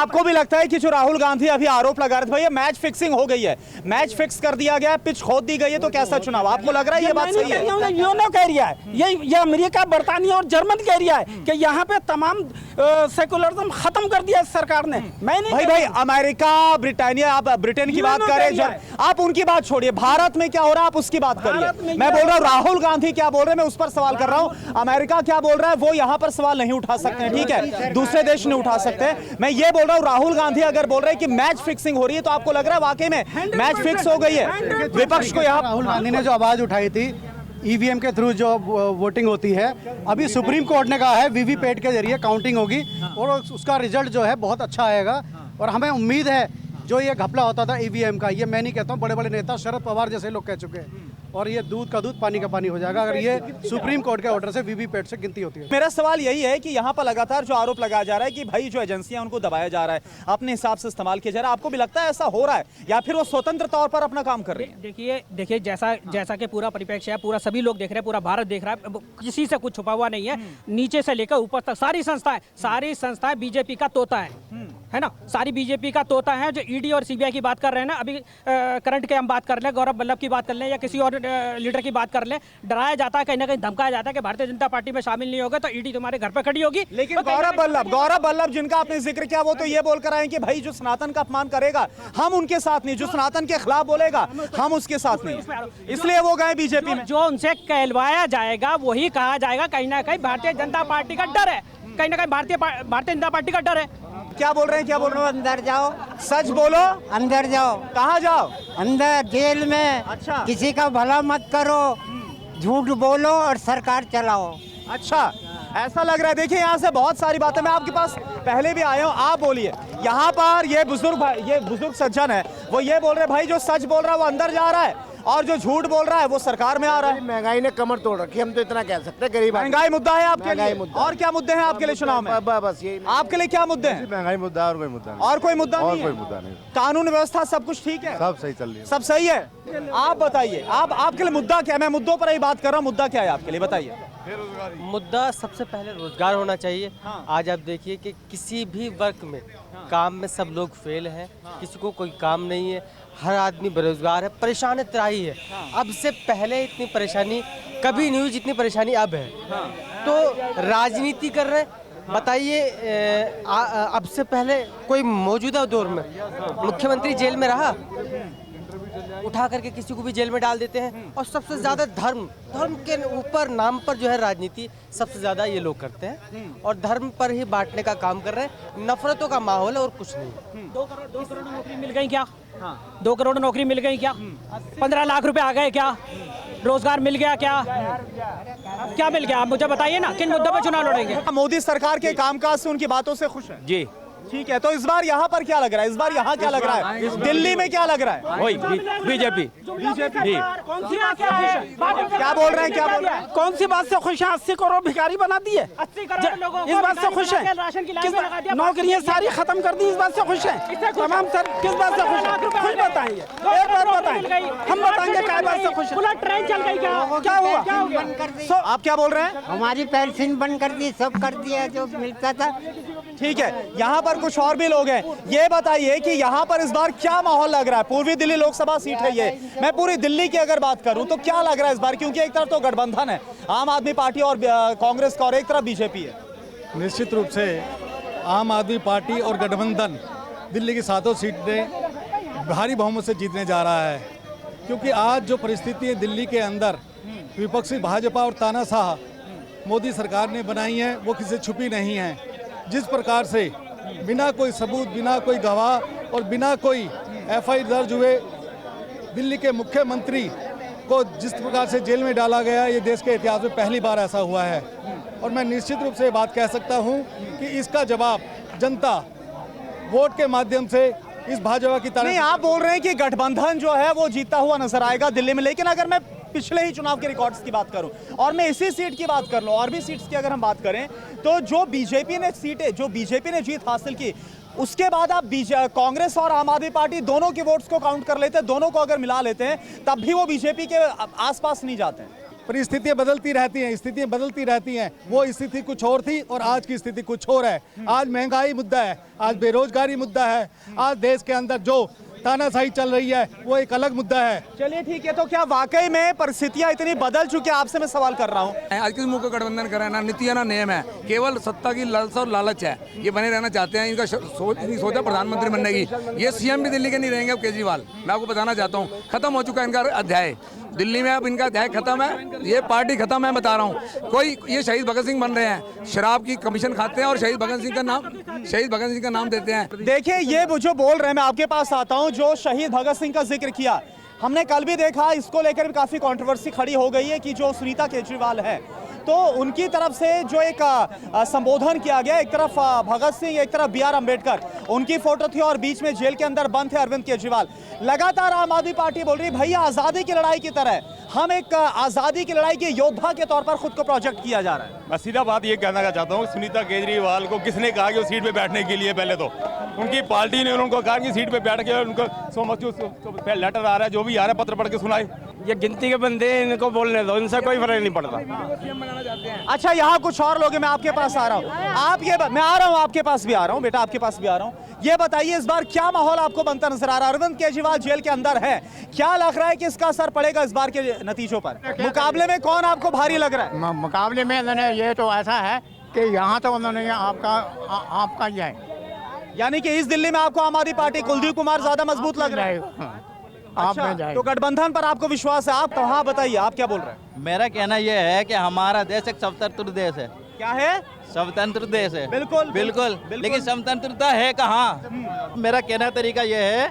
आपको भी लगता है कि जो राहुल गांधी अभी आरोप लगा रहे थे, भैया मैच फिक्सिंग हो गई है, मैच फिक्स कर दिया गया है, पिच खोद दी गई है, तो कैसा चुनाव आपको लग रहा है ये बात सही है? यूनो कह रहा है, ये अमेरिका, बरतानिया और जर्मन कह रहा है कि यहाँ पे तमाम सेकुलरिज्म खत्म कर दिया सरकार ने। मैं नहीं भाई अमेरिका, ब्रिटानिया, आप ब्रिटेन की बात करें, आप उनकी बात छोड़िए, भारत में क्या हो रहा है आप उसकी बात करिए। मैं बोल रहा हूँ राहुल गांधी क्या बोल रहे हैं, मैं उस पर सवाल कर रहा हूँ। अमेरिका क्या बोल रहा है वो यहाँ पर सवाल नहीं उठा सकते हैं, ठीक है, दूसरे देश नहीं उठा सकते हैं। मैं ये बोल रहा हूँ राहुल गांधी अगर बोल रहे हैं कि मैच फिक्सिंग हो रही है, तो आपको लग रहा है वाकई में मैच फिक्स हो गई है? विपक्ष को यहाँ राहुल गांधी ने जो आवाज उठाई थी ईवीएम के थ्रू जो वोटिंग होती है, अभी सुप्रीम कोर्ट ने कहा है वीवीपैट के जरिए काउंटिंग होगी और उसका रिजल्ट जो है बहुत अच्छा आएगा। और हमें उम्मीद है जो ये घपला होता था ईवीएम का, ये मैं नहीं कहता हूँ, बड़े बड़े नेता शरद पवार जैसे लोग कह चुके हैं, और ये दूध का दूध पानी का पानी हो जाएगा अगर ये सुप्रीम कोर्ट के ऑर्डर से वीवीपैट से गिनती होती है। मेरा सवाल यही है कि यहाँ पर लगातार जो आरोप लगाया जा रहा है कि भाई जो एजेंसियां उनको दबाया जा रहा है, अपने हिसाब से इस्तेमाल किया जा रहा है, आपको भी लगता है ऐसा हो रहा है या फिर वो स्वतंत्र तौर पर अपना काम कर रहे हैं? देखिए जैसा कि पूरा परिप्रेक्ष्य है, पूरा सभी लोग देख रहे हैं, पूरा भारत देख रहा है, किसी से कुछ छुपा हुआ नहीं है। नीचे से लेकर ऊपर तक सारी संस्थाएं बीजेपी का तोता है ना, सारी बीजेपी का तोता है। जो ईडी और सीबीआई की बात कर रहे हैं ना, अभी करंट के हम बात कर लें, गौरव वल्लभ की बात कर लें या किसी और लीडर की बात कर लें, डराया जाता है, कहीं ना कहीं धमकाया जाता है कि भारतीय जनता पार्टी में शामिल नहीं होगा तो ईडी तुम्हारे घर पर खड़ी होगी। लेकिन तो गौरव वल्लभ जिनका आपने जिक्र किया, वो तो ये बोलकर आए कि भाई जो सनातन का अपमान करेगा हम उनके साथ नहीं, जो सनातन के खिलाफ बोलेगा हम उसके साथ नहीं, इसलिए वो गए बीजेपी में। जो उनसे कहलवाया जाएगा वही कहा जाएगा। कहीं ना कहीं भारतीय जनता पार्टी का डर है, कहीं ना कहीं भारतीय जनता पार्टी का डर है। क्या बोल रहे हैं, क्या बोल रहे हैं? अंदर जाओ, सच बोलो। अंदर जाओ। कहाँ जाओ? अंदर जेल में। अच्छा। किसी का भला मत करो, झूठ बोलो और सरकार चलाओ। अच्छा, ऐसा लग रहा है। देखिए यहाँ से बहुत सारी बातें, मैं आपके पास पहले भी आया हूँ, आप बोलिए। यहाँ पर ये बुजुर्ग सज्जन है, वो ये बोल रहे भाई जो सच बोल रहा है वो अंदर जा रहा है और जो झूठ बोल रहा है वो सरकार में आ रहा है। महंगाई ने कमर तोड़ रखी, हम तो इतना कह सकते हैं। गरीब महंगाई मुद्दा है आपके लिए? और क्या मुद्दे हैं आपके लिए चुनाव में? बस यही आपके लिए क्या मुद्दे हैं? महंगाई मुद्दा और कोई मुद्दा नहीं। और कोई मुद्दा नहीं? और कोई मुद्दा नहीं। कानून व्यवस्था सब कुछ ठीक है? सब सही चल रही है। सब सही है। आप बताइए, आपके लिए मुद्दा क्या है? मैं मुद्दों पर ही बात कर रहा हूँ, मुद्दा क्या है आपके लिए, बताइए। मुद्दा सबसे पहले रोजगार होना चाहिए। आज आप देखिए कि किसी भी वर्ग में काम में सब लोग फेल हैं, किसी को कोई काम नहीं है, हर आदमी बेरोजगार है, परेशान त्राही है। अब से पहले इतनी परेशानी कभी नहीं हुई जितनी परेशानी अब है। तो राजनीति कर रहे हैं, बताइए अब से पहले कोई मौजूदा दौर में मुख्यमंत्री जेल में रहा? उठा करके किसी को भी जेल में डाल देते हैं। और सबसे ज्यादा धर्म के ऊपर नाम पर जो है राजनीति सबसे ज्यादा ये लोग करते हैं और धर्म पर ही बांटने का काम कर रहे हैं। नफरतों का माहौल है और कुछ नहीं। 2 करोड़ नौकरी मिल गई क्या? 2 करोड़ नौकरी मिल गई क्या? 15 लाख रुपए आ गए क्या? रोजगार मिल गया क्या? क्या मिल गया? आप मुझे बताइए ना, किन मुद्दों पर चुनाव लड़ेंगे? मोदी सरकार के कामकाज से, उनकी बातों से खुश है जी, ठीक है। तो इस बार यहाँ पर क्या लग रहा है? इस बार यहाँ क्या लग रहा है? दिल्ली में क्या लग रहा है? वही बीजेपी। जी, कौन सी बात से खुश है? क्या बोल रहे हैं, क्या बोल रहे हैं? कौन सी बात से खुश है? 80 करोड़ भिखारी बना दिए, 80 करोड़ लोगों इस बात से खुश है? नौकरियां सारी खत्म कर दी, इस बात से खुश है? तमाम सर किस बात से खुश है? खुश बताइए, एक बात बताएं, हम बताएंगे क्या बात से खुश है? ट्रेन चल गई क्या हुआ? आप क्या बोल रहे हैं? हमारी पेंशन बंद कर दी, सब कर दिया जो मिलता था। ठीक है, यहाँ पर कुछ और भी लोग हैं। ये बताइए कि यहाँ पर इस बार क्या माहौल लग रहा है? पूर्वी दिल्ली लोकसभा सीट है ये, मैं पूरी दिल्ली की अगर बात करूं तो क्या लग रहा है इस बार? क्योंकि एक तरफ तो गठबंधन है, आम आदमी पार्टी और कांग्रेस का, और एक तरफ बीजेपी है। निश्चित रूप से आम आदमी पार्टी और गठबंधन दिल्ली की 7 सीटें भारी बहुमत से जीतने जा रहा है। क्योंकि आज जो परिस्थिति है दिल्ली के अंदर, विपक्षी भाजपा और तानाशाह मोदी सरकार ने बनाई है, वो किसी से छुपी नहीं है। जिस प्रकार से बिना कोई सबूत, बिना कोई गवाह और बिना कोई एफआईआर दर्ज हुए दिल्ली के मुख्यमंत्री को जिस प्रकार से जेल में डाला गया, ये देश के इतिहास में पहली बार ऐसा हुआ है। और मैं निश्चित रूप से बात कह सकता हूं कि इसका जवाब जनता वोट के माध्यम से इस भाजपा की तरफ। नहीं, आप बोल रहे हैं कि गठबंधन जो है वो जीता हुआ नजर आएगा दिल्ली में, लेकिन अगर मैं पिछले ही चुनाव के रिकॉर्ड्स की बात करूं और मैं इसी सीट की बात कर लूं, और भी सीट्स की अगर हम बात करें, तो जो बीजेपी ने जीत हासिल की, उसके बाद आप कांग्रेस और आम आदमी पार्टी दोनों के वोट्स को काउंट कर लेते हैं, दोनों को अगर मिला लेते हैं, तब भी वो बीजेपी के आसपास नहीं जाते हैं। परिस्थितियां बदलती रहती हैं, स्थितियां बदलती रहती हैं। वो स्थिति कुछ और थी और आज की स्थिति कुछ और है। आज महंगाई मुद्दा है, आज बेरोजगारी मुद्दा है, आज देश के अंदर जो तानाशाही चल रही है वो एक अलग मुद्दा है। चलिए ठीक है, तो क्या वाकई में परिस्थितियां इतनी बदल चुकी है? आपसे मैं सवाल कर रहा हूँ। आज किस मुंह का गठबंधन कर रहे हैं? ना नीति है ना नियम है, केवल सत्ता की लालसा और लालच है। ये बने रहना चाहते हैं, इनका सोचा प्रधानमंत्री बनने की। ये सीएम भी दिल्ली के नहीं रहेंगे अब केजरीवाल, मैं आपको बताना चाहता हूँ। खत्म हो चुका है इनका अध्याय दिल्ली में, अब इनका अध्याय खत्म है। ये पार्टी खत्म है, बता रहा हूँ। कोई ये शहीद भगत सिंह बन रहे हैं, शराब की कमीशन खाते हैं और शहीद भगत सिंह का नाम देते हैं। देखिए ये वो जो बोल रहे हैं, मैं आपके पास आता हूं, जो शहीद भगत सिंह का जिक्र किया, हमने कल भी देखा, इसको लेकर भी काफी कंट्रोवर्सी खड़ी हो गई है कि जो सुनीता केजरीवाल है, तो उनकी तरफ से जो एक संबोधन किया गया, एक तरफ भगत सिंह, एक तरफ बी आर अम्बेडकर, उनकी फोटो थी और बीच में जेल के अंदर बंद थे अरविंद केजरीवाल। लगातार आम आदमी पार्टी बोल रही भैया आजादी की लड़ाई की तरह, हम एक आजादी की लड़ाई के योद्धा के तौर पर खुद को प्रोजेक्ट किया जा रहा है। मैं सीधा बात ये कहना चाहता हूँ, सुनीता केजरीवाल को किसने कहा कि वो सीट पे बैठने के लिए? पहले तो उनकी पार्टी ने उनको कहा कि सीट पे बैठ के उनको लेटर आ रहा है, जो भी आ रहा है पत्र पढ़ के सुनाए। ये गिनती के बंदे, इनको बोलने दो, इनसे कोई फर्क नहीं पड़ता। अच्छा, यहाँ कुछ और लोग हैं, मैं आपके पास आ रहा हूँ। आप ये मैं आ रहा हूँ, आपके पास भी आ रहा हूँ बेटा, आपके पास भी आ रहा हूँ। ये बताइए इस बार क्या माहौल आपको बनता नजर आ रहा है? अरविंद केजरीवाल जेल के अंदर है, क्या लग रहा है कि इसका असर पड़ेगा इस बार के नतीजों पर? मुकाबले में कौन आपको भारी लग रहा है? मुकाबले में उन्होंने ये तो ऐसा है कि यहाँ तो उन्होंने आपका ही है, यानी कि इस दिल्ली में आपको आम आदमी पार्टी कुलदीप कुमार ज्यादा मजबूत लग रहा है। अच्छा, तो गठबंधन पर आपको विश्वास है? आप तो हाँ बताइए, आप क्या बोल रहे हैं? मेरा कहना यह है कि हमारा देश एक स्वतंत्र देश है। क्या है? स्वतंत्र देश है। बिल्कुल बिल्कुल, लेकिन स्वतंत्रता है कहाँ? मेरा कहना तरीका यह है